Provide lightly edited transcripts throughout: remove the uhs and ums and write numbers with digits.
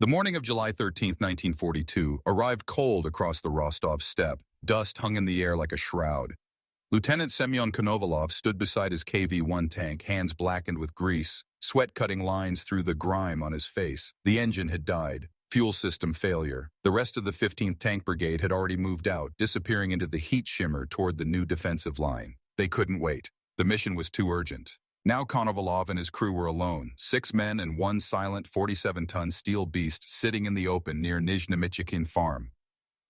The morning of July 13th, 1942, arrived cold across the Rostov steppe. Dust hung in the air like a shroud. Lieutenant Semyon Konovalov stood beside his KV-1 tank, hands blackened with grease, sweat cutting lines through the grime on his face. The engine had died. Fuel system failure. The rest of the 15th Tank Brigade had already moved out, disappearing into the heat shimmer toward the new defensive line. They couldn't wait. The mission was too urgent. Now Konovalov and his crew were alone, 6 men and one silent 47-ton steel beast sitting in the open near Nizhny Michyakin farm.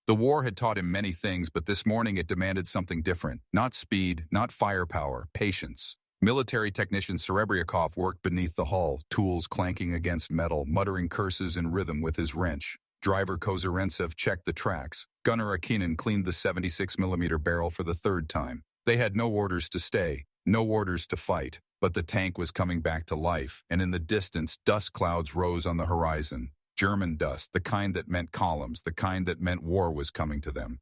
The war had taught him many things, but this morning it demanded something different. Not speed, not firepower, patience. Military technician Serebryakov worked beneath the hull, tools clanking against metal, muttering curses in rhythm with his wrench. Driver Kozarentsev checked the tracks. Gunner Akinin cleaned the 76mm barrel for the 3rd time. They had no orders to stay, no orders to fight. But the tank was coming back to life, and in the distance, dust clouds rose on the horizon. German dust, the kind that meant columns, the kind that meant war was coming to them.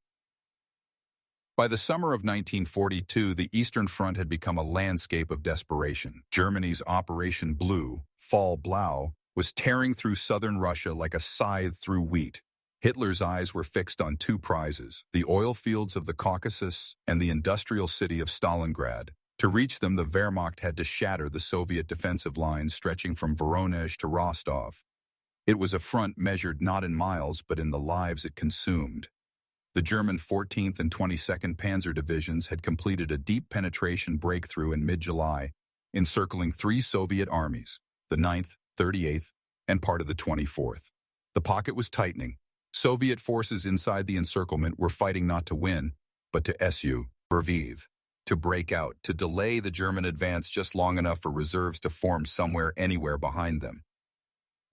By the summer of 1942, the Eastern Front had become a landscape of desperation. Germany's Operation Blue, Fall Blau, was tearing through southern Russia like a scythe through wheat. Hitler's eyes were fixed on 2 prizes, the oil fields of the Caucasus and the industrial city of Stalingrad. To reach them, the Wehrmacht had to shatter the Soviet defensive lines stretching from Voronezh to Rostov. It was a front measured not in miles, but in the lives it consumed. The German 14th and 22nd Panzer Divisions had completed a deep penetration breakthrough in mid-July, encircling 3 Soviet armies, the 9th, 38th, and part of the 24th. The pocket was tightening. Soviet forces inside the encirclement were fighting not to win, but to survive. To break out, to delay the German advance just long enough for reserves to form somewhere, anywhere behind them.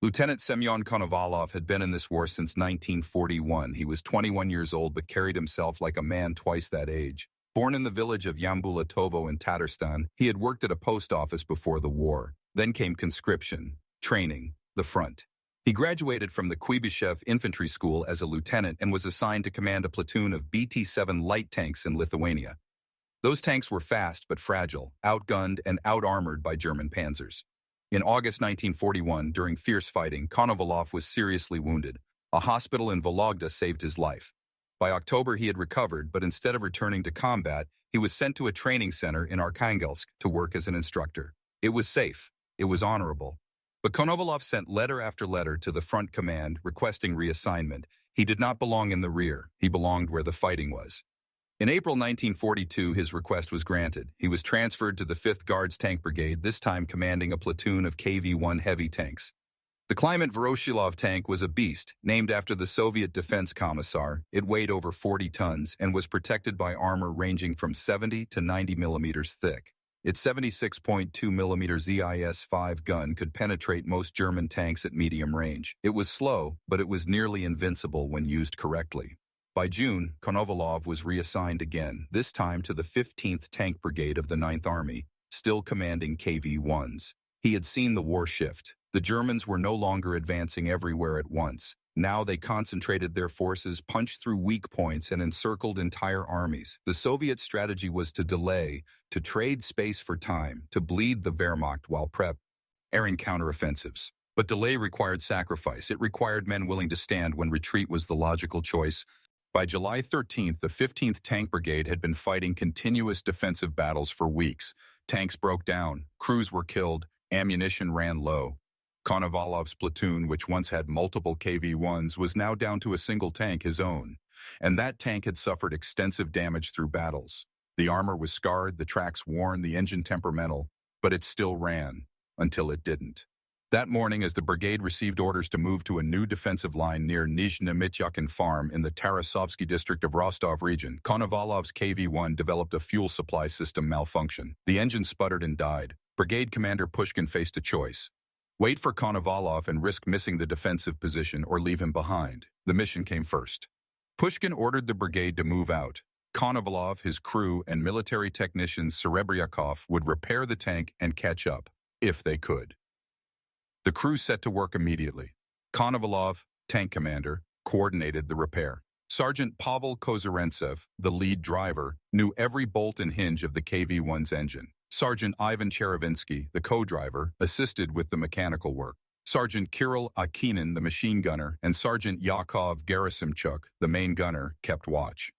Lieutenant Semyon Konovalov had been in this war since 1941. He was 21 years old but carried himself like a man twice that age. Born in the village of Yambulatovo in Tatarstan, he had worked at a post office before the war. Then came conscription, training, the front. He graduated from the Kuibyshev Infantry School as a lieutenant and was assigned to command a platoon of BT-7 light tanks in Lithuania. Those tanks were fast but fragile, outgunned and out-armored by German Panzers. In August 1941, during fierce fighting, Konovalov was seriously wounded. A hospital in Vologda saved his life. By October, he had recovered, but instead of returning to combat, he was sent to a training center in Arkhangelsk to work as an instructor. It was safe. It was honorable. But Konovalov sent letter after letter to the front command requesting reassignment. He did not belong in the rear. He belonged where the fighting was. In April 1942, his request was granted. He was transferred to the 5th Guards Tank Brigade, this time commanding a platoon of KV-1 heavy tanks. The Kliment Voroshilov tank was a beast, named after the Soviet defense commissar. It weighed over 40 tons and was protected by armor ranging from 70 to 90 millimeters thick. Its 76.2 millimeter ZIS-5 gun could penetrate most German tanks at medium range. It was slow, but it was nearly invincible when used correctly. By June, Konovalov was reassigned again, this time to the 15th Tank Brigade of the 9th Army, still commanding KV-1s. He had seen the war shift. The Germans were no longer advancing everywhere at once. Now they concentrated their forces, punched through weak points, and encircled entire armies. The Soviet strategy was to delay, to trade space for time, to bleed the Wehrmacht while preparing counteroffensives. But delay required sacrifice. It required men willing to stand when retreat was the logical choice. By July 13th, the 15th Tank Brigade had been fighting continuous defensive battles for weeks. Tanks broke down, crews were killed, ammunition ran low. Konovalov's platoon, which once had multiple KV-1s, was now down to a single tank, his own. And that tank had suffered extensive damage through battles. The armor was scarred, the tracks worn, the engine temperamental, but it still ran, until it didn't. That morning, as the brigade received orders to move to a new defensive line near Nizhny Michyakin farm in the Tarasovsky district of Rostov region, Konovalov's KV-1 developed a fuel supply system malfunction. The engine sputtered and died. Brigade Commander Pushkin faced a choice. Wait for Konovalov and risk missing the defensive position or leave him behind. The mission came first. Pushkin ordered the brigade to move out. Konovalov, his crew, and military technician Serebryakov would repair the tank and catch up, if they could. The crew set to work immediately. Konovalov, tank commander, coordinated the repair. Sergeant Pavel Kozarentsev, the lead driver, knew every bolt and hinge of the KV-1's engine. Sergeant Ivan Cherevinsky, the co-driver, assisted with the mechanical work. Sergeant Kirill Akinin, the machine gunner, and Sergeant Yakov Gerasimchuk, the main gunner, kept watch.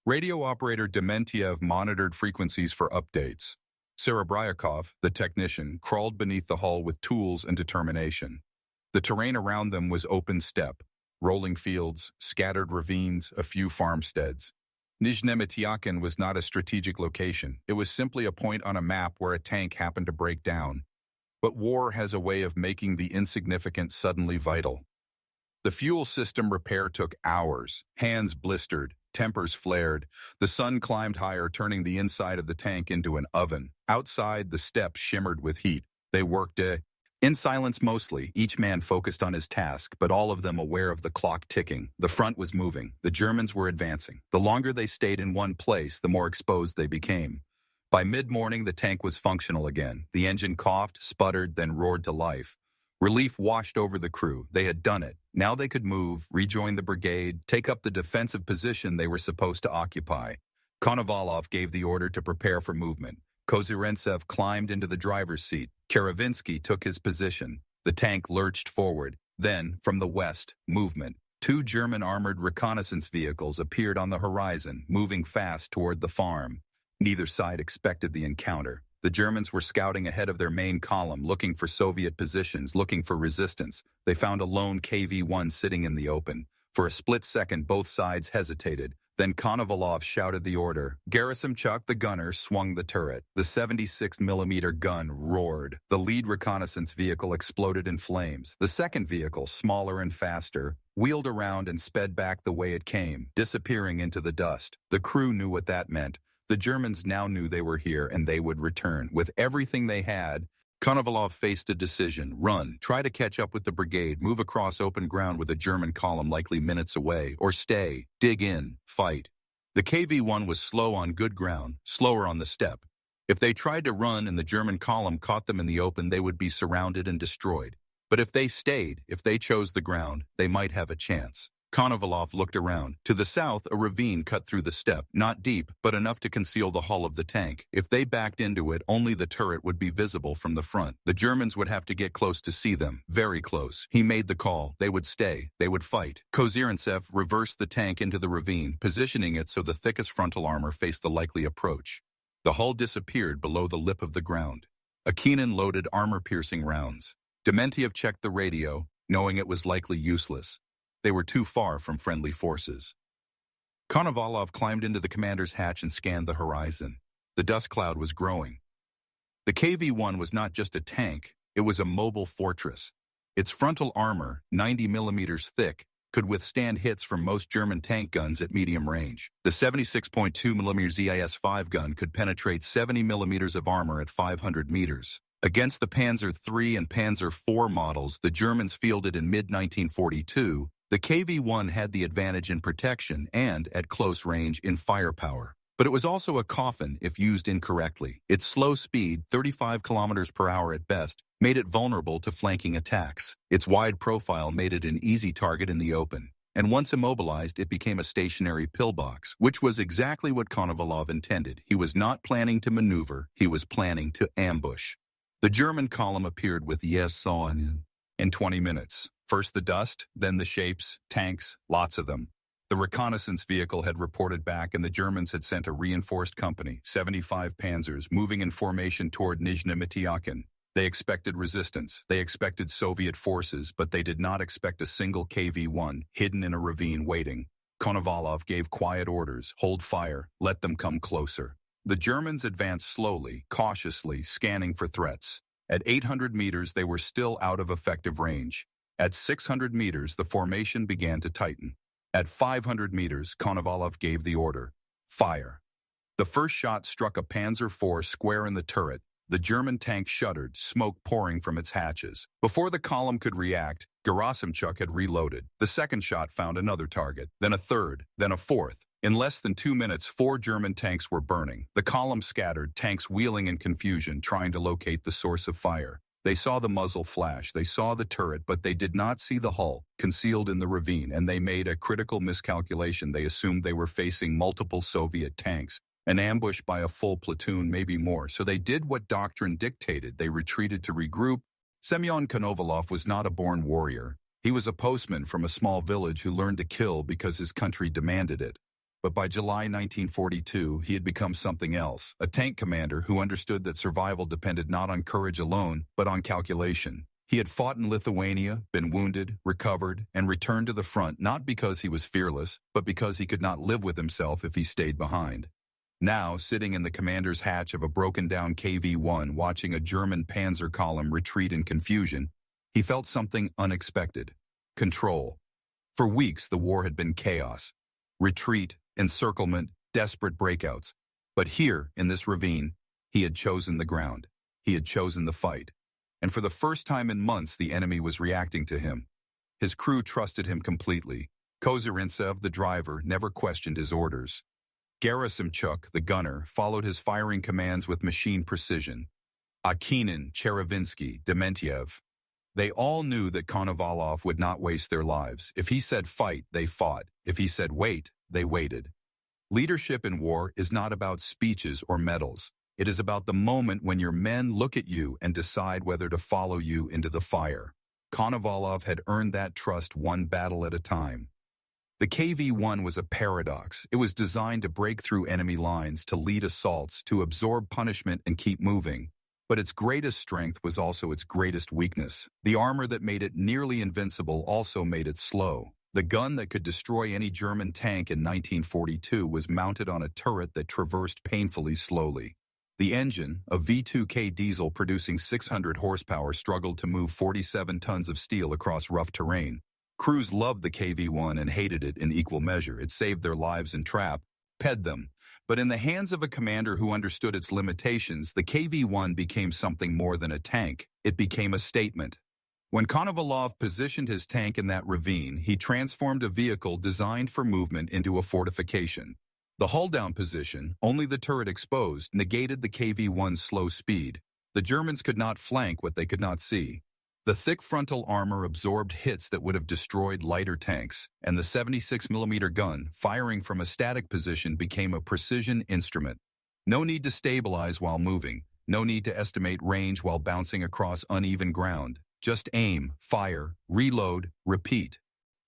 Radio operator Dementiev monitored frequencies for updates. Serebryakov, the technician, crawled beneath the hull with tools and determination. The terrain around them was open steppe, rolling fields, scattered ravines, a few farmsteads. Nizhnemityakin was not a strategic location. It was simply a point on a map where a tank happened to break down. But war has a way of making the insignificant suddenly vital. The fuel system repair took hours. Hands blistered, tempers flared. The sun climbed higher, turning the inside of the tank into an oven. Outside, the steppe shimmered with heat. They worked in silence mostly, each man focused on his task, but all of them aware of the clock ticking. The front was moving. The Germans were advancing. The longer they stayed in one place, the more exposed they became. By mid-morning, the tank was functional again. The engine coughed, sputtered, then roared to life. Relief washed over the crew. They had done it. Now they could move, rejoin the brigade, take up the defensive position they were supposed to occupy. Konovalov gave the order to prepare for movement. Kozyrentsev climbed into the driver's seat. Karavinsky took his position. The tank lurched forward. Then, from the west, movement. 2 German armored reconnaissance vehicles appeared on the horizon, moving fast toward the farm. Neither side expected the encounter. The Germans were scouting ahead of their main column, looking for Soviet positions, looking for resistance. They found a lone KV-1 sitting in the open. For a split second, both sides hesitated. Then Konovalov shouted the order. Gerasimchuk, the gunner, swung the turret. The 76mm gun roared. The lead reconnaissance vehicle exploded in flames. The second vehicle, smaller and faster, wheeled around and sped back the way it came, disappearing into the dust. The crew knew what that meant. The Germans now knew they were here and they would return. With everything they had, Konovalov faced a decision. Run, try to catch up with the brigade, move across open ground with a German column likely minutes away, or stay, dig in, fight. The KV-1 was slow on good ground, slower on the steppe. If they tried to run and the German column caught them in the open, they would be surrounded and destroyed. But if they stayed, if they chose the ground, they might have a chance. Konovalov looked around. To the south, a ravine cut through the steppe, not deep, but enough to conceal the hull of the tank. If they backed into it, only the turret would be visible from the front. The Germans would have to get close to see them, very close. He made the call. They would stay. They would fight. Kozyrentsev reversed the tank into the ravine, positioning it so the thickest frontal armor faced the likely approach. The hull disappeared below the lip of the ground. Akinin loaded armor-piercing rounds. Dementiev checked the radio, knowing it was likely useless. They were too far from friendly forces. Konovalov climbed into the commander's hatch and scanned the horizon. The dust cloud was growing. The KV-1 was not just a tank, it was a mobile fortress. Its frontal armor, 90 millimeters thick, could withstand hits from most German tank guns at medium range. The 76.2 millimeter ZIS-5 gun could penetrate 70 millimeters of armor at 500 meters. Against the Panzer III and Panzer IV models the Germans fielded in mid-1942, the KV-1 had the advantage in protection and, at close range, in firepower. But it was also a coffin if used incorrectly. Its slow speed, 35 kilometers per hour at best, made it vulnerable to flanking attacks. Its wide profile made it an easy target in the open. And once immobilized, it became a stationary pillbox, which was exactly what Konovalov intended. He was not planning to maneuver, he was planning to ambush. The German column appeared with yes on in 20 minutes. First the dust, then the shapes, tanks, lots of them. The reconnaissance vehicle had reported back and the Germans had sent a reinforced company, 75 Panzers, moving in formation toward Nizhnemityakin. They expected resistance. They expected Soviet forces, but they did not expect a single KV-1 hidden in a ravine waiting. Konovalov gave quiet orders, hold fire, let them come closer. The Germans advanced slowly, cautiously, scanning for threats. At 800 meters, they were still out of effective range. At 600 meters, the formation began to tighten. At 500 meters, Konovalov gave the order, fire. The first shot struck a Panzer IV square in the turret. The German tank shuddered, smoke pouring from its hatches. Before the column could react, Gerasimchuk had reloaded. The second shot found another target, then a third, then a fourth. In less than 2 minutes, 4 German tanks were burning. The column scattered, tanks wheeling in confusion, trying to locate the source of fire. They saw the muzzle flash, they saw the turret, but they did not see the hull, concealed in the ravine, and they made a critical miscalculation. They assumed they were facing multiple Soviet tanks, an ambush by a full platoon, maybe more. So they did what doctrine dictated. They retreated to regroup, Semyon Konovalov was not a born warrior. He was a postman from a small village who learned to kill because his country demanded it. But by July 1942, he had become something else, a tank commander who understood that survival depended not on courage alone, but on calculation. He had fought in Lithuania, been wounded, recovered, and returned to the front not because he was fearless, but because he could not live with himself if he stayed behind. Now, sitting in the commander's hatch of a broken-down KV-1 watching a German Panzer column retreat in confusion, he felt something unexpected. Control. For weeks, the war had been chaos. Retreat, encirclement, desperate breakouts. But here, in this ravine, he had chosen the ground. He had chosen the fight. And for the first time in months, the enemy was reacting to him. His crew trusted him completely. Kozyrintsev, the driver, never questioned his orders. Gerasimchuk, the gunner, followed his firing commands with machine precision. Akinin, Cherevinsky, Dementiev. They all knew that Konovalov would not waste their lives. If he said fight, they fought. If he said wait, they waited. Leadership in war is not about speeches or medals. It is about the moment when your men look at you and decide whether to follow you into the fire. Konovalov had earned that trust one battle at a time. The KV-1 was a paradox. It was designed to break through enemy lines, to lead assaults, to absorb punishment and keep moving. But its greatest strength was also its greatest weakness. The armor that made it nearly invincible also made it slow. The gun that could destroy any German tank in 1942 was mounted on a turret that traversed painfully slowly. The engine, a V2K diesel producing 600 horsepower, struggled to move 47 tons of steel across rough terrain. Crews loved the KV-1 and hated it in equal measure. It saved their lives in trap, ped them. But in the hands of a commander who understood its limitations, the KV-1 became something more than a tank. It became a statement. When Konovalov positioned his tank in that ravine, he transformed a vehicle designed for movement into a fortification. The hull-down position, only the turret exposed, negated the KV-1's slow speed. The Germans could not flank what they could not see. The thick frontal armor absorbed hits that would have destroyed lighter tanks, and the 76mm gun, firing from a static position, became a precision instrument. No need to stabilize while moving, no need to estimate range while bouncing across uneven ground. Just aim, fire, reload, repeat.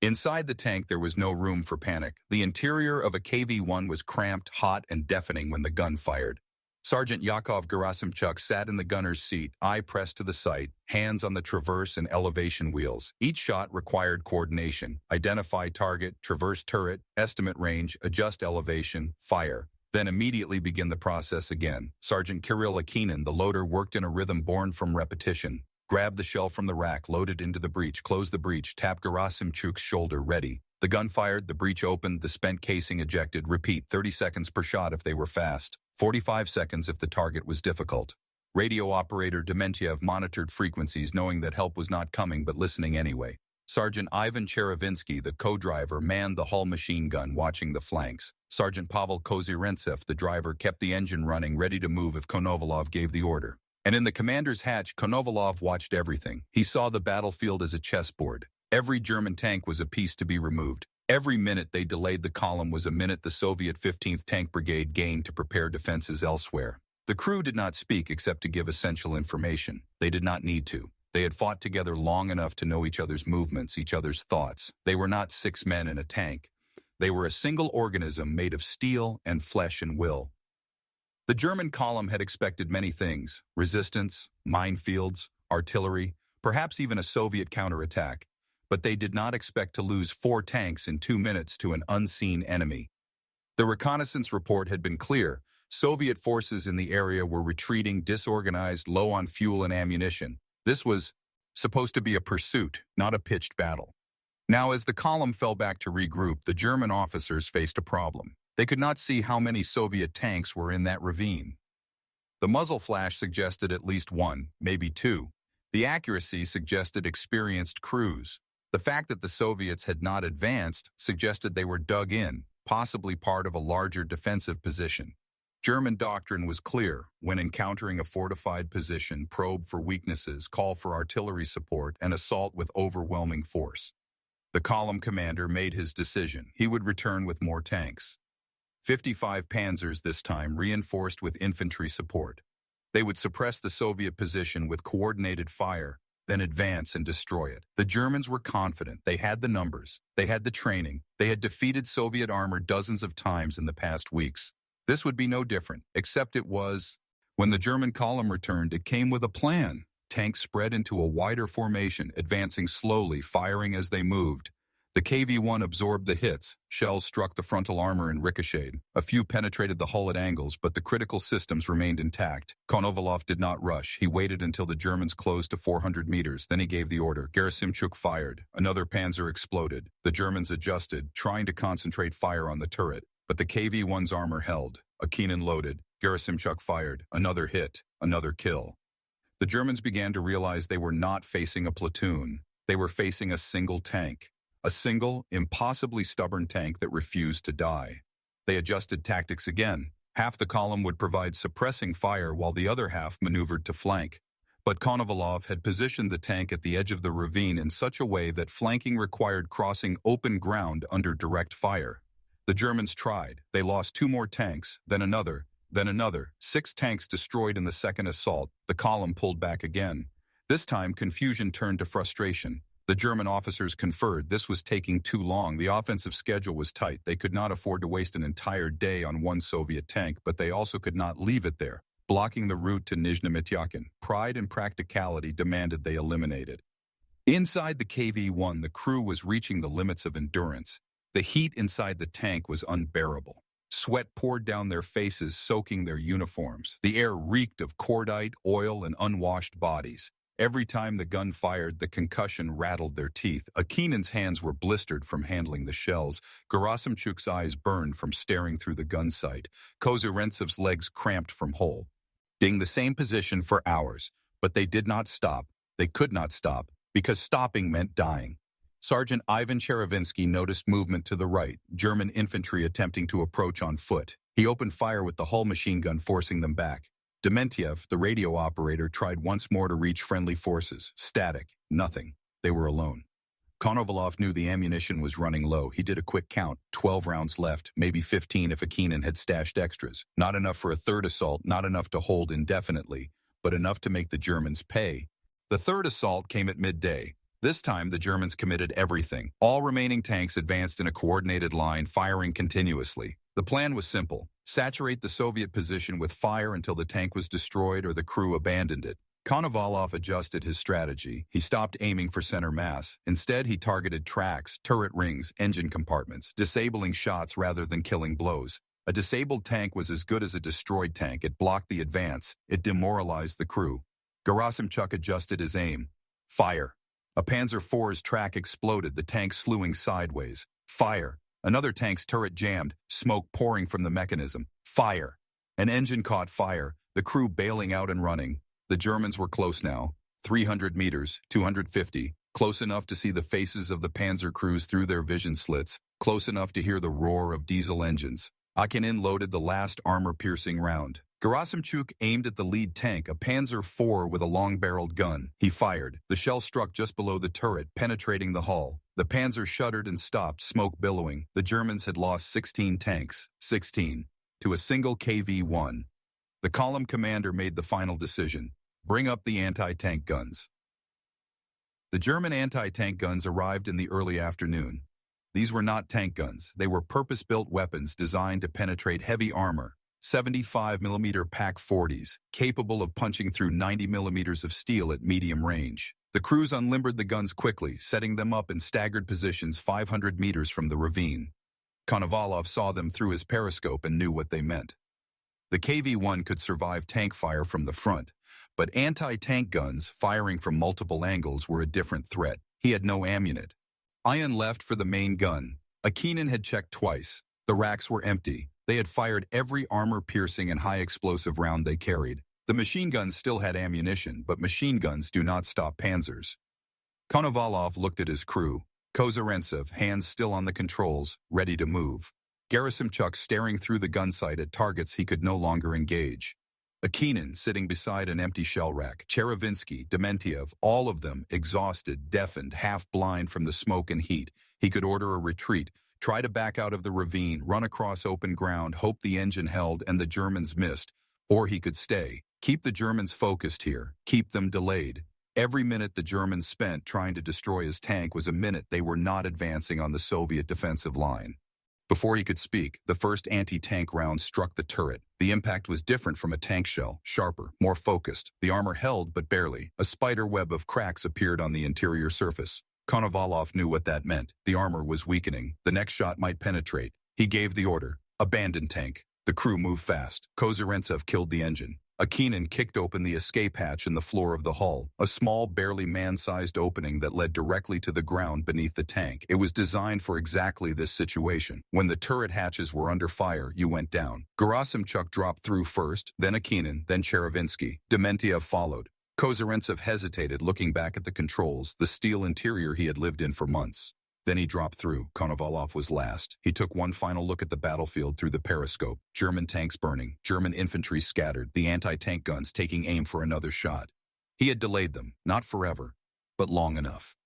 Inside the tank there was no room for panic. The interior of a KV-1 was cramped, hot, and deafening when the gun fired. Sergeant Yakov Gerasimchuk sat in the gunner's seat, eye pressed to the sight, hands on the traverse and elevation wheels. Each shot required coordination. Identify target, traverse turret, estimate range, adjust elevation, fire. Then immediately begin the process again. Sergeant Kirill Akinin, the loader, worked in a rhythm born from repetition. Grab the shell from the rack, load it into the breech, close the breech, tap Gerasimchuk's shoulder, ready. The gun fired, the breech opened, the spent casing ejected. Repeat, 30 seconds per shot if they were fast. 45 seconds if the target was difficult. Radio operator Dementiev monitored frequencies, knowing that help was not coming but listening anyway. Sergeant Ivan Cherevinsky, the co-driver, manned the hull machine gun, watching the flanks. Sergeant Pavel Kozyrintsev, the driver, kept the engine running, ready to move if Konovalov gave the order. And in the commander's hatch, Konovalov watched everything. He saw the battlefield as a chessboard. Every German tank was a piece to be removed. Every minute they delayed the column was a minute the Soviet 15th Tank Brigade gained to prepare defenses elsewhere. The crew did not speak except to give essential information. They did not need to. They had fought together long enough to know each other's movements, each other's thoughts. They were not 6 men in a tank. They were a single organism made of steel and flesh and will. The German column had expected many things: resistance, minefields, artillery, perhaps even a Soviet counterattack. But they did not expect to lose 4 tanks in 2 minutes to an unseen enemy. The reconnaissance report had been clear. Soviet forces in the area were retreating, disorganized, low on fuel and ammunition. This was supposed to be a pursuit, not a pitched battle. Now, as the column fell back to regroup, the German officers faced a problem. They could not see how many Soviet tanks were in that ravine. The muzzle flash suggested at least 1, maybe 2. The accuracy suggested experienced crews. The fact that the Soviets had not advanced suggested they were dug in, possibly part of a larger defensive position. German doctrine was clear: when encountering a fortified position, probe for weaknesses, call for artillery support, and assault with overwhelming force. The column commander made his decision. He would return with more tanks. 55 Panzers this time, reinforced with infantry support. They would suppress the Soviet position with coordinated fire, then advance and destroy it. The Germans were confident. They had the numbers. They had the training. They had defeated Soviet armor dozens of times in the past weeks. This would be no different, except it was. When the German column returned, it came with a plan. Tanks spread into a wider formation, advancing slowly, firing as they moved. The KV-1 absorbed the hits. Shells struck the frontal armor and ricocheted. A few penetrated the hull at angles, but the critical systems remained intact. Konovalov did not rush. He waited until the Germans closed to 400 meters. Then he gave the order. Gerasimchuk fired. Another Panzer exploded. The Germans adjusted, trying to concentrate fire on the turret. But the KV-1's armor held. A Keenan loaded. Gerasimchuk fired. Another hit. Another kill. The Germans began to realize they were not facing a platoon. They were facing a single tank. A single, impossibly stubborn tank that refused to die. They adjusted tactics again. Half the column would provide suppressing fire while the other half maneuvered to flank. But Konovalov had positioned the tank at the edge of the ravine in such a way that flanking required crossing open ground under direct fire. The Germans tried. They lost 2 more tanks, then another, then another. 6 tanks destroyed in the second assault. The column pulled back again. This time, confusion turned to frustration. The German officers conferred. This was taking too long. The offensive schedule was tight. They could not afford to waste an entire day on one Soviet tank, but they also could not leave it there, blocking the route to Nizhny Mityakin. Pride and practicality demanded they eliminate it. Inside the KV-1, the crew was reaching the limits of endurance. The heat inside the tank was unbearable. Sweat poured down their faces, soaking their uniforms. The air reeked of cordite, oil, and unwashed bodies. Every time the gun fired, the concussion rattled their teeth. Akinen's hands were blistered from handling the shells. Gerasimchuk's eyes burned from staring through the gun sight. Kozyrentsev's legs cramped from holding the same position for hours. But they did not stop. They could not stop, because stopping meant dying. Sergeant Ivan Cherevinsky noticed movement to the right, German infantry attempting to approach on foot. He opened fire with the hull machine gun, forcing them back. Dementiev, the radio operator, tried once more to reach friendly forces. Static. Nothing. They were alone. Konovalov knew the ammunition was running low. He did a quick count. 12 rounds left, maybe 15 if Akinen had stashed extras. Not enough for a third assault, not enough to hold indefinitely, but enough to make the Germans pay. The third assault came at midday. This time, the Germans committed everything. All remaining tanks advanced in a coordinated line, firing continuously. The plan was simple. Saturate the Soviet position with fire until the tank was destroyed or the crew abandoned it. Konovalov adjusted his strategy. He stopped aiming for center mass. Instead, he targeted tracks, turret rings, engine compartments, disabling shots rather than killing blows. A disabled tank was as good as a destroyed tank. It blocked the advance. It demoralized the crew. Gerasimchuk adjusted his aim. Fire. A Panzer IV's track exploded, the tank slewing sideways. Fire. Another tank's turret jammed, smoke pouring from the mechanism. Fire. An engine caught fire, the crew bailing out and running. The Germans were close now. 300 meters, 250. Close enough to see the faces of the Panzer crews through their vision slits. Close enough to hear the roar of diesel engines. Akinin loaded the last armor-piercing round. Gerasimchuk aimed at the lead tank, a Panzer IV with a long-barreled gun. He fired. The shell struck just below the turret, penetrating the hull. The Panzer shuddered and stopped, smoke billowing. The Germans had lost 16 tanks, 16, to a single KV-1. The column commander made the final decision. Bring up the anti-tank guns. The German anti-tank guns arrived in the early afternoon. These were not tank guns. They were purpose-built weapons designed to penetrate heavy armor. 75mm PaK-40s, capable of punching through 90mm of steel at medium range. The crews unlimbered the guns quickly, setting them up in staggered positions 500 meters from the ravine. Konovalov saw them through his periscope and knew what they meant. The KV-1 could survive tank fire from the front, but anti-tank guns firing from multiple angles were a different threat. He had no ammunition. Ion left for the main gun. Akinin had checked twice. The racks were empty. They had fired every armor-piercing and high-explosive round they carried. The machine guns still had ammunition, but machine guns do not stop panzers. Konovalov looked at his crew. Kozyrentsev, hands still on the controls, ready to move. Gerasimchuk staring through the gun sight at targets he could no longer engage. Akinin sitting beside an empty shell rack. Cherevinsky, Dementiev, all of them exhausted, deafened, half-blind from the smoke and heat. He could order a retreat. Try to back out of the ravine, run across open ground, hope the engine held and the Germans missed. Or he could stay. Keep the Germans focused here. Keep them delayed. Every minute the Germans spent trying to destroy his tank was a minute they were not advancing on the Soviet defensive line. Before he could speak, the first anti-tank round struck the turret. The impact was different from a tank shell, sharper, more focused. The armor held, but barely. A spider web of cracks appeared on the interior surface. Konovalov knew what that meant. The armor was weakening. The next shot might penetrate. He gave the order. Abandon tank. The crew moved fast. Kozerentsev killed the engine. Akinin kicked open the escape hatch in the floor of the hull, a small, barely man-sized opening that led directly to the ground beneath the tank. It was designed for exactly this situation. When the turret hatches were under fire, you went down. Gerasimchuk dropped through first, then Akinin, then Cherevinsky. Dementiev followed. Kozerentsev hesitated, looking back at the controls, the steel interior he had lived in for months. Then he dropped through. Konovalov was last. He took one final look at the battlefield through the periscope. German tanks burning, German infantry scattered, the anti-tank guns taking aim for another shot. He had delayed them, not forever, but long enough.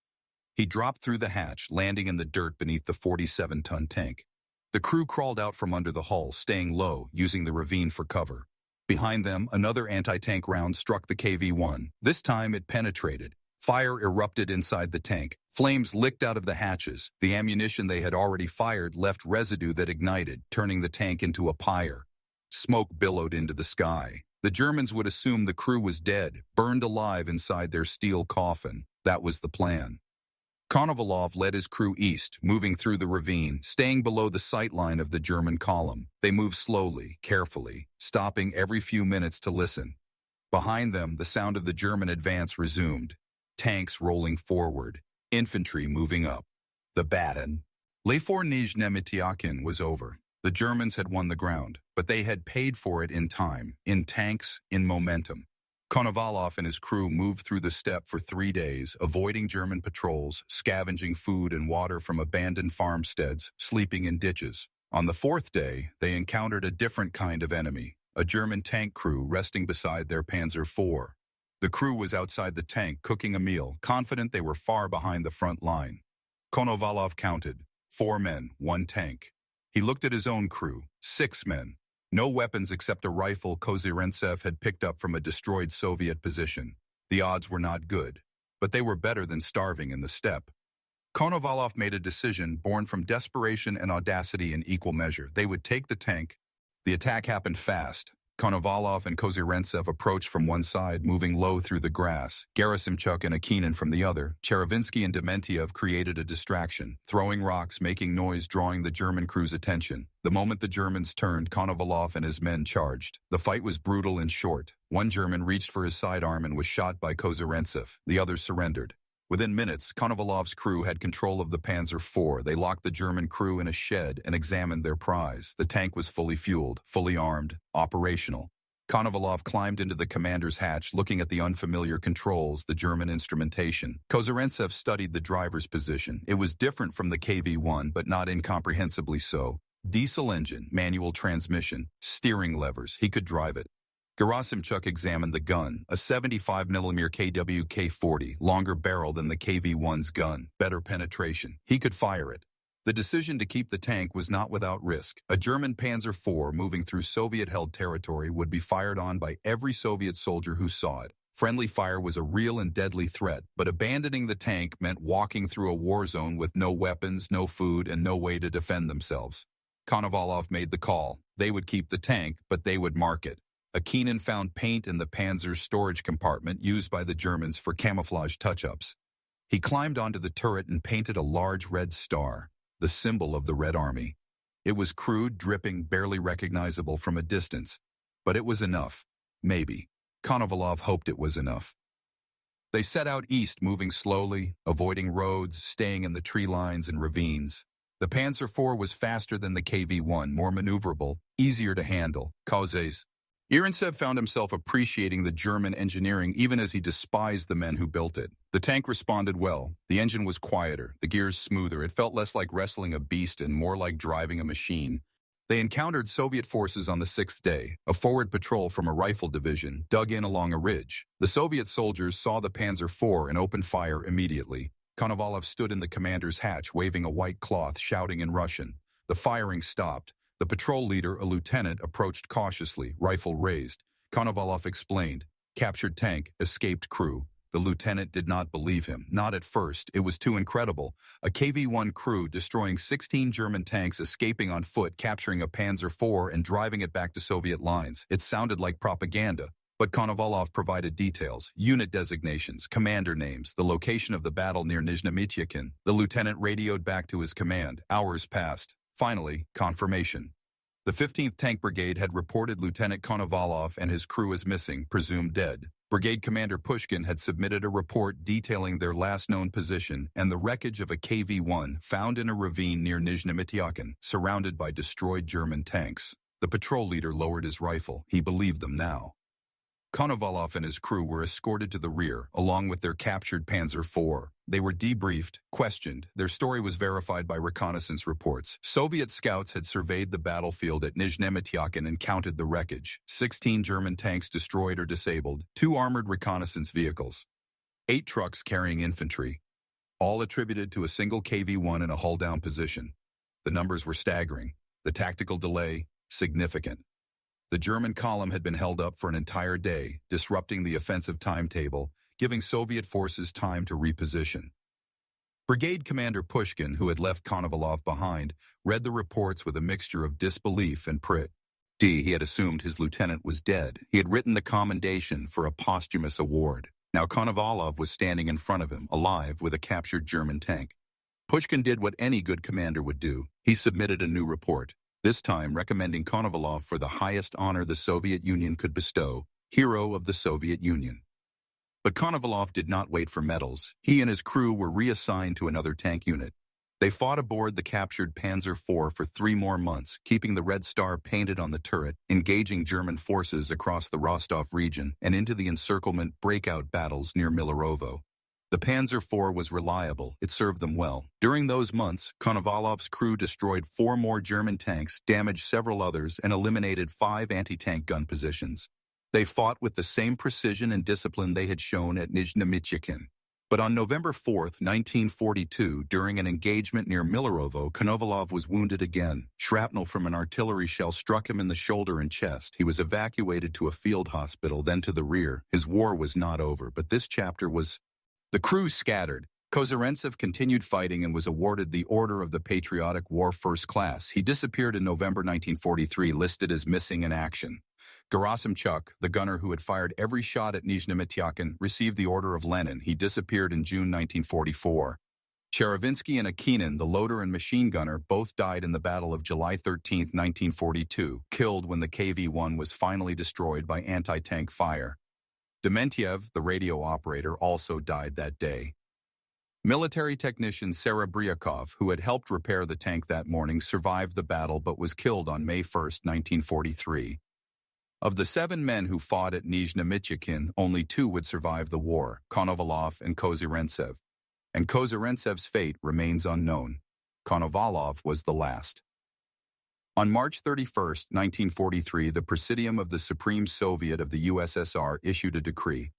He dropped through the hatch, landing in the dirt beneath the 47-ton tank. The crew crawled out from under the hull, staying low, using the ravine for cover. Behind them, another anti-tank round struck the KV-1. This time it penetrated. Fire erupted inside the tank. Flames licked out of the hatches. The ammunition they had already fired left residue that ignited, turning the tank into a pyre. Smoke billowed into the sky. The Germans would assume the crew was dead, burned alive inside their steel coffin. That was the plan. Konovalov led his crew east, moving through the ravine, staying below the sight line of the German column. They moved slowly, carefully, stopping every few minutes to listen. Behind them, the sound of the German advance resumed. Tanks rolling forward, infantry moving up. The baton. L'effort Nizhnemitiakin was over. The Germans had won the ground, but they had paid for it in time, in tanks, in momentum. Konovalov and his crew moved through the steppe for 3 days, avoiding German patrols, scavenging food and water from abandoned farmsteads, sleeping in ditches. On the 4th day, they encountered a different kind of enemy, a German tank crew resting beside their Panzer IV. The crew was outside the tank cooking a meal, confident they were far behind the front line. Konovalov counted. 4 men, 1 tank. He looked at his own crew. 6 men. No weapons except a rifle Kozerentsev had picked up from a destroyed Soviet position. The odds were not good, but they were better than starving in the steppe. Konovalov made a decision born from desperation and audacity in equal measure. They would take the tank. The attack happened fast. Konovalov and Kozerentsev approached from one side, moving low through the grass. Gerasimchuk and Akinin from the other. Cherevinsky and Dementiev created a distraction, throwing rocks, making noise, drawing the German crew's attention. The moment the Germans turned, Konovalov and his men charged. The fight was brutal and short. One German reached for his sidearm and was shot by Kozerentsev. The others surrendered. Within minutes, Konovalov's crew had control of the Panzer IV. They locked the German crew in a shed and examined their prize. The tank was fully fueled, fully armed, operational. Konovalov climbed into the commander's hatch, looking at the unfamiliar controls, the German instrumentation. Kozerentsev studied the driver's position. It was different from the KV-1, but not incomprehensibly so. Diesel engine, manual transmission, steering levers. He could drive it. Gerasimchuk examined the gun, a 75mm KW-40, longer barrel than the KV-1's gun, better penetration. He could fire it. The decision to keep the tank was not without risk. A German Panzer IV moving through Soviet-held territory would be fired on by every Soviet soldier who saw it. Friendly fire was a real and deadly threat, but abandoning the tank meant walking through a war zone with no weapons, no food, and no way to defend themselves. Konovalov made the call. They would keep the tank, but they would mark it. Akinin found paint in the Panzer's storage compartment used by the Germans for camouflage touch-ups. He climbed onto the turret and painted a large red star, the symbol of the Red Army. It was crude, dripping, barely recognizable from a distance, but it was enough. Maybe. Konovalov hoped it was enough. They set out east, moving slowly, avoiding roads, staying in the tree lines and ravines. The Panzer IV was faster than the KV-1, more maneuverable, easier to handle. Irintsev found himself appreciating the German engineering even as he despised the men who built it. The tank responded well. The engine was quieter, the gears smoother. It felt less like wrestling a beast and more like driving a machine. They encountered Soviet forces on the 6th day. A forward patrol from a rifle division dug in along a ridge. The Soviet soldiers saw the Panzer IV and opened fire immediately. Konovalov stood in the commander's hatch, waving a white cloth, shouting in Russian. The firing stopped. The patrol leader, a lieutenant, approached cautiously, rifle raised. Konovalov explained. Captured tank, escaped crew. The lieutenant did not believe him. Not at first. It was too incredible. A KV-1 crew destroying 16 German tanks, escaping on foot, capturing a Panzer IV and driving it back to Soviet lines. It sounded like propaganda. But Konovalov provided details, unit designations, commander names, the location of the battle near Nizhny Mityakin. The lieutenant radioed back to his command. Hours passed. Finally, confirmation. The 15th Tank Brigade had reported Lieutenant Konovalov and his crew as missing, presumed dead. Brigade Commander Pushkin had submitted a report detailing their last known position and the wreckage of a KV-1 found in a ravine near Nizhny Mityakin, surrounded by destroyed German tanks. The patrol leader lowered his rifle. He believed them now. Konovalov and his crew were escorted to the rear, along with their captured Panzer IV. They were debriefed, questioned. Their story was verified by reconnaissance reports. Soviet scouts had surveyed the battlefield at Nizhny Mityakin and counted the wreckage. 16 German tanks destroyed or disabled, 2 armored reconnaissance vehicles, 8 trucks carrying infantry, all attributed to a single KV-1 in a hull-down position. The numbers were staggering. The tactical delay, significant. The German column had been held up for an entire day, disrupting the offensive timetable, giving Soviet forces time to reposition. Brigade Commander Pushkin, who had left Konovalov behind, read the reports with a mixture of disbelief and pride. He had assumed his lieutenant was dead. He had written the commendation for a posthumous award. Now Konovalov was standing in front of him, alive, with a captured German tank. Pushkin did what any good commander would do. He submitted a new report, this time recommending Konovalov for the highest honor the Soviet Union could bestow, Hero of the Soviet Union. But Konovalov did not wait for medals. He and his crew were reassigned to another tank unit. They fought aboard the captured Panzer IV for 3 more months, keeping the Red Star painted on the turret, engaging German forces across the Rostov region and into the encirclement breakout battles near Milarovo. The Panzer IV was reliable. It served them well. During those months, Konovalov's crew destroyed 4 more German tanks, damaged several others, and eliminated 5 anti-tank gun positions. They fought with the same precision and discipline they had shown at Nizhny Mityakin. But on November 4, 1942, during an engagement near Milarovo, Konovalov was wounded again. Shrapnel from an artillery shell struck him in the shoulder and chest. He was evacuated to a field hospital, then to the rear. His war was not over, but this chapter was... The crew scattered. Kozyrentsev continued fighting and was awarded the Order of the Patriotic War First Class. He disappeared in November 1943, listed as missing in action. Gerasimchuk, the gunner who had fired every shot at Nizhny Mityakin, received the Order of Lenin. He disappeared in June 1944. Cherevinsky and Akinin, the loader and machine gunner, both died in the Battle of July 13, 1942, killed when the KV-1 was finally destroyed by anti-tank fire. Dementiev, the radio operator, also died that day. Military technician Serebryakov, who had helped repair the tank that morning, survived the battle but was killed on May 1, 1943. Of the 7 men who fought at Nizhny Mityakin, only 2 would survive the war, Konovalov and Kozyrentsev. And Kozyrentsev's fate remains unknown. Konovalov was the last. On March 31, 1943, the Presidium of the Supreme Soviet of the USSR issued a decree.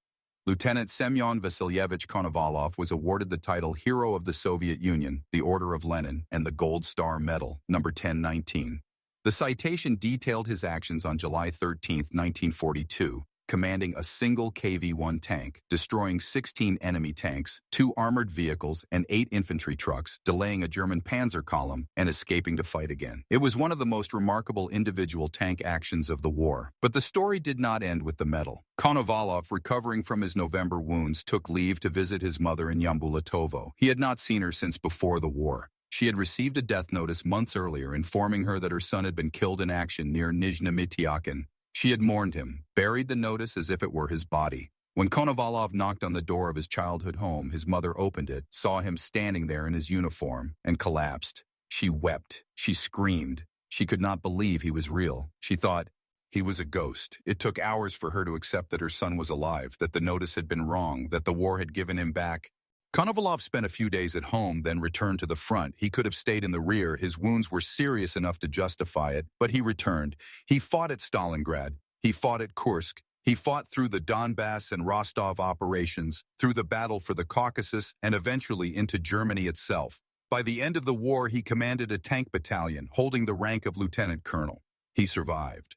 Lieutenant Semyon Vasilyevich Konovalov was awarded the title Hero of the Soviet Union, the Order of Lenin, and the Gold Star Medal, number 1019. The citation detailed his actions on July 13, 1942, commanding a single KV-1 tank, destroying 16 enemy tanks, 2 armored vehicles, and 8 infantry trucks, delaying a German Panzer column, and escaping to fight again. It was one of the most remarkable individual tank actions of the war. But the story did not end with the medal. Konovalov, recovering from his November wounds, took leave to visit his mother in Yambulatovo. He had not seen her since before the war. She had received a death notice months earlier informing her that her son had been killed in action near Nizhny Mityakin. She had mourned him, buried the notice as if it were his body. When Konovalov knocked on the door of his childhood home, his mother opened it, saw him standing there in his uniform, and collapsed. She wept. She screamed. She could not believe he was real. She thought, he was a ghost. It took hours for her to accept that her son was alive, that the notice had been wrong, that the war had given him back. Konovalov spent a few days at home, then returned to the front. He could have stayed in the rear. His wounds were serious enough to justify it, but he returned. He fought at Stalingrad. He fought at Kursk. He fought through the Donbass and Rostov operations, through the battle for the Caucasus, and eventually into Germany itself. By the end of the war, he commanded a tank battalion, holding the rank of lieutenant colonel. He survived.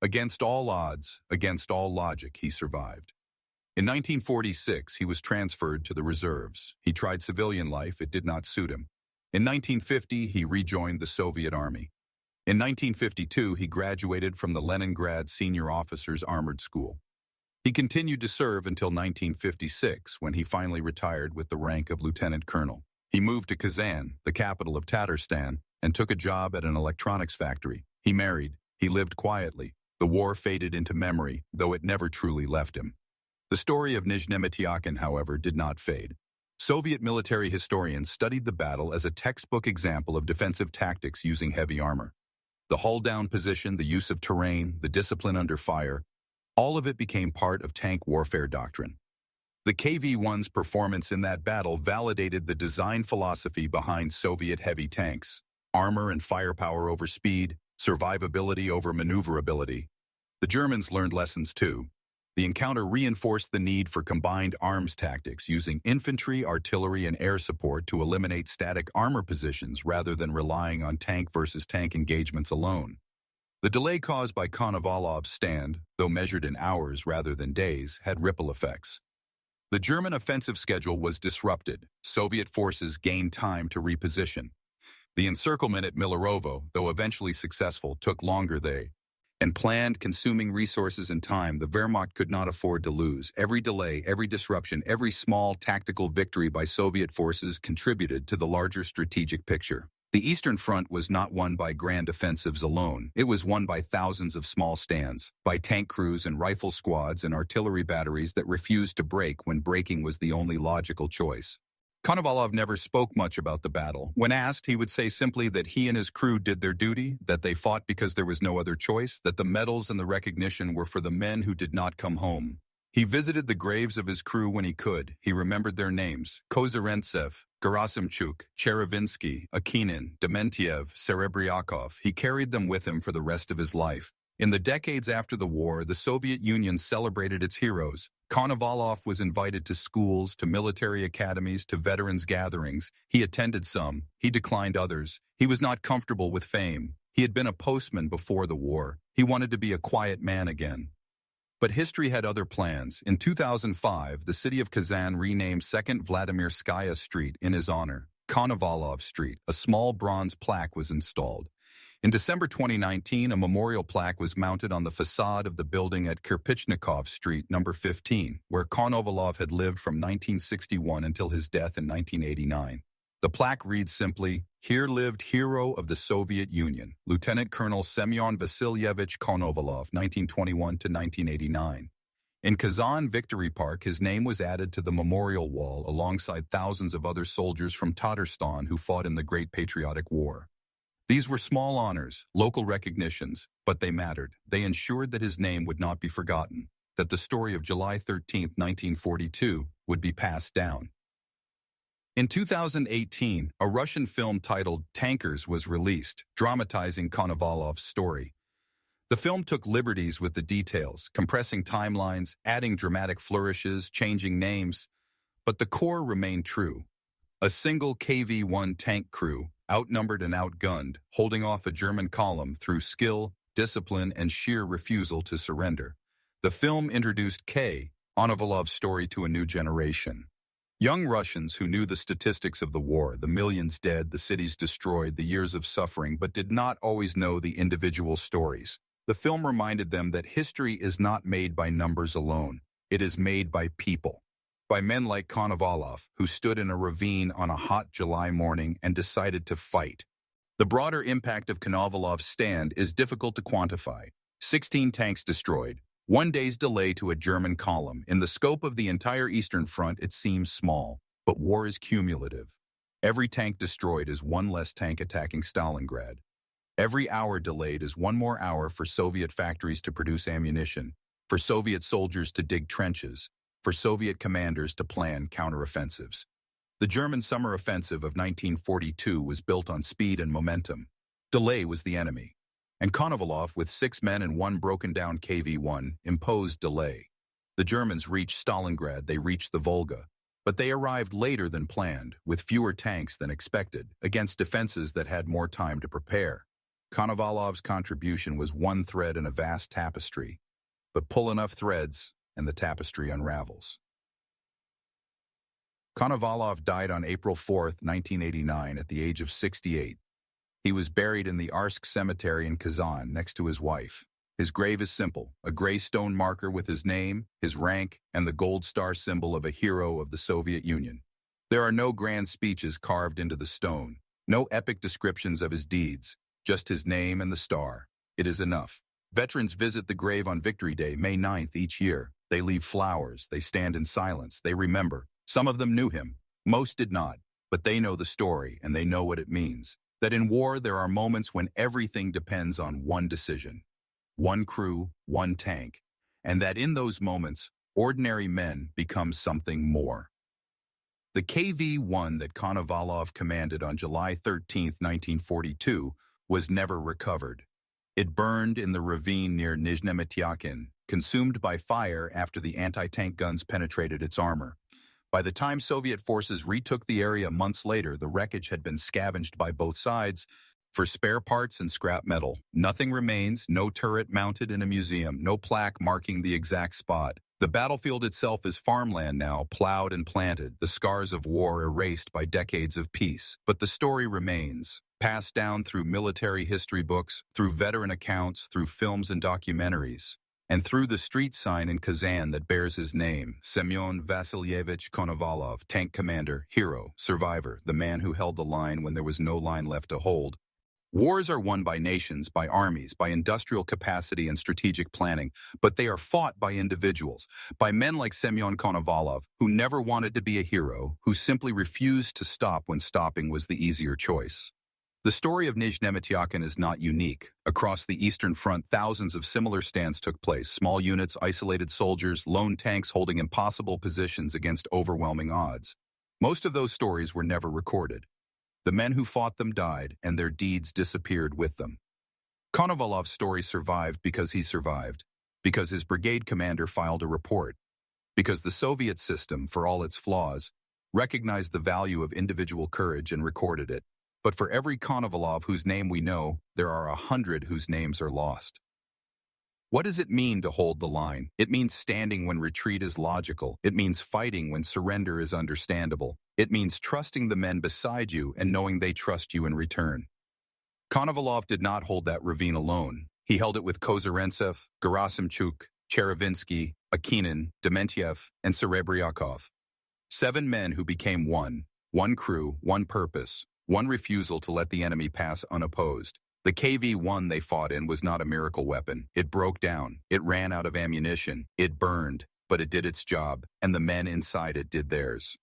Against all odds, against all logic, he survived. In 1946, he was transferred to the reserves. He tried civilian life, it did not suit him. In 1950, he rejoined the Soviet Army. In 1952, he graduated from the Leningrad Senior Officers Armored School. He continued to serve until 1956, when he finally retired with the rank of lieutenant colonel. He moved to Kazan, the capital of Tatarstan, and took a job at an electronics factory. He married. He lived quietly. The war faded into memory, though it never truly left him. The story of Nizhny Tyakin, however, did not fade. Soviet military historians studied the battle as a textbook example of defensive tactics using heavy armor. The hull-down position, the use of terrain, the discipline under fire, all of it became part of tank warfare doctrine. The KV-1's performance in that battle validated the design philosophy behind Soviet heavy tanks: armor and firepower over speed, survivability over maneuverability. The Germans learned lessons too. The encounter reinforced the need for combined arms tactics using infantry, artillery, and air support to eliminate static armor positions rather than relying on tank versus tank engagements alone. The delay caused by Konovalov's stand, though measured in hours rather than days, had ripple effects. The German offensive schedule was disrupted. Soviet forces gained time to reposition. The encirclement at Milarovo, though eventually successful, took longer and planned, consuming resources and time the Wehrmacht could not afford to lose. Every delay, every disruption, every small tactical victory by Soviet forces contributed to the larger strategic picture. The Eastern Front was not won by grand offensives alone. It was won by thousands of small stands, by tank crews and rifle squads and artillery batteries that refused to break when breaking was the only logical choice. Konovalov never spoke much about the battle. When asked, he would say simply that he and his crew did their duty, that they fought because there was no other choice, that the medals and the recognition were for the men who did not come home. He visited the graves of his crew when he could. He remembered their names: Kozarentsev, Gerasimchuk, Cherevinsky, Akinin, Dementiev, Serebryakov. He carried them with him for the rest of his life. In the decades after the war, the Soviet Union celebrated its heroes. Konovalov was invited to schools, to military academies, to veterans' gatherings. He attended some. He declined others. He was not comfortable with fame. He had been a postman before the war. He wanted to be a quiet man again. But history had other plans. In 2005, the city of Kazan renamed 2nd Vladimirskaya Street in his honor. Konovalov Street, a small bronze plaque was installed. In December 2019, a memorial plaque was mounted on the facade of the building at Kirpichnikov Street, number 15, where Konovalov had lived from 1961 until his death in 1989. The plaque reads simply, "Here lived hero of the Soviet Union, Lieutenant Colonel Semyon Vasilyevich Konovalov, 1921 to 1989. In Kazan Victory Park, his name was added to the memorial wall alongside thousands of other soldiers from Tatarstan who fought in the Great Patriotic War. These were small honors, local recognitions, but they mattered. They ensured that his name would not be forgotten, that the story of July 13, 1942, would be passed down. In 2018, a Russian film titled Tankers was released, dramatizing Konovalov's story. The film took liberties with the details, compressing timelines, adding dramatic flourishes, changing names, but the core remained true. A single KV-1 tank crew, outnumbered and outgunned, holding off a German column through skill, discipline, and sheer refusal to surrender. The film introduced Konovalov's story to a new generation. Young Russians who knew the statistics of the war, the millions dead, the cities destroyed, the years of suffering, but did not always know the individual stories. The film reminded them that history is not made by numbers alone. It is made by people. By men like Konovalov, who stood in a ravine on a hot July morning and decided to fight. The broader impact of Konovalov's stand is difficult to quantify. 16 tanks destroyed. 1 day's delay to a German column. In the scope of the entire Eastern Front, it seems small, but war is cumulative. Every tank destroyed is one less tank attacking Stalingrad. Every hour delayed is one more hour for Soviet factories to produce ammunition, for Soviet soldiers to dig trenches, for Soviet commanders to plan counteroffensives. The German summer offensive of 1942 was built on speed and momentum. Delay was the enemy. And Konovalov, with 6 men and 1 broken-down KV-1, imposed delay. The Germans reached Stalingrad, they reached the Volga, but they arrived later than planned, with fewer tanks than expected, against defenses that had more time to prepare. Konovalov's contribution was one thread in a vast tapestry, but pull enough threads, and the tapestry unravels. Konovalov died on April 4, 1989, at the age of 68. He was buried in the Arsk Cemetery in Kazan next to his wife. His grave is simple, a gray stone marker with his name, his rank, and the gold star symbol of a hero of the Soviet Union. There are no grand speeches carved into the stone, no epic descriptions of his deeds, just his name and the star. It is enough. Veterans visit the grave on Victory Day, May 9th each year. They leave flowers, they stand in silence, they remember. Some of them knew him, most did not, but they know the story and they know what it means. That in war there are moments when everything depends on one decision. One crew, one tank, and that in those moments, ordinary men become something more. The KV-1 that Konovalov commanded on July 13, 1942, was never recovered. It burned in the ravine near Nizhnemetyakin, consumed by fire after the anti-tank guns penetrated its armor. By the time Soviet forces retook the area months later, the wreckage had been scavenged by both sides for spare parts and scrap metal. Nothing remains, no turret mounted in a museum, no plaque marking the exact spot. The battlefield itself is farmland now, plowed and planted, the scars of war erased by decades of peace. But the story remains, passed down through military history books, through veteran accounts, through films and documentaries, and through the street sign in Kazan that bears his name, Semyon Vasilyevich Konovalov, tank commander, hero, survivor, the man who held the line when there was no line left to hold. Wars are won by nations, by armies, by industrial capacity and strategic planning, but they are fought by individuals, by men like Semyon Konovalov, who never wanted to be a hero, who simply refused to stop when stopping was the easier choice. The story of Nizhnemetyakin is not unique. Across the Eastern Front, thousands of similar stands took place, small units, isolated soldiers, lone tanks holding impossible positions against overwhelming odds. Most of those stories were never recorded. The men who fought them died, and their deeds disappeared with them. Konovalov's story survived because he survived, because his brigade commander filed a report, because the Soviet system, for all its flaws, recognized the value of individual courage and recorded it. But for every Konovalov whose name we know, there are 100 whose names are lost. What does it mean to hold the line? It means standing when retreat is logical. It means fighting when surrender is understandable. It means trusting the men beside you and knowing they trust you in return. Konovalov did not hold that ravine alone. He held it with Kozarentsev, Gerasimchuk, Cherevinsky, Akinin, Dementiev, and Serebryakov. 7 men who became one crew, one purpose, one refusal to let the enemy pass unopposed. The KV-1 they fought in was not a miracle weapon. It broke down. It ran out of ammunition. It burned, but it did its job, and the men inside it did theirs.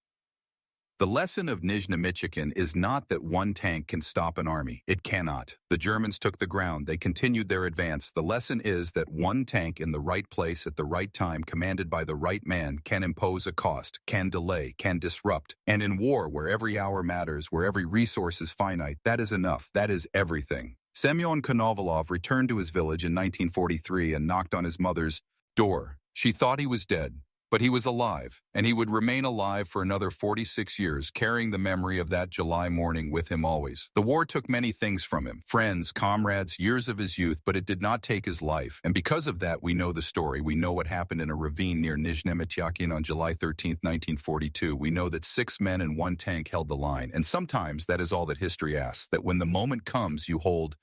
The lesson of Nizhnemetyakin is not that one tank can stop an army. It cannot. The Germans took the ground. They continued their advance. The lesson is that one tank in the right place at the right time, commanded by the right man, can impose a cost, can delay, can disrupt. And in war, where every hour matters, where every resource is finite, that is enough. That is everything. Semyon Konovalov returned to his village in 1943 and knocked on his mother's door. She thought he was dead. But he was alive, and he would remain alive for another 46 years, carrying the memory of that July morning with him always. The war took many things from him, friends, comrades, years of his youth, but it did not take his life. And because of that, we know the story. We know what happened in a ravine near Nizhnemetyakin on July 13, 1942. We know that 6 men and 1 tank held the line. And sometimes that is all that history asks, that when the moment comes, you hold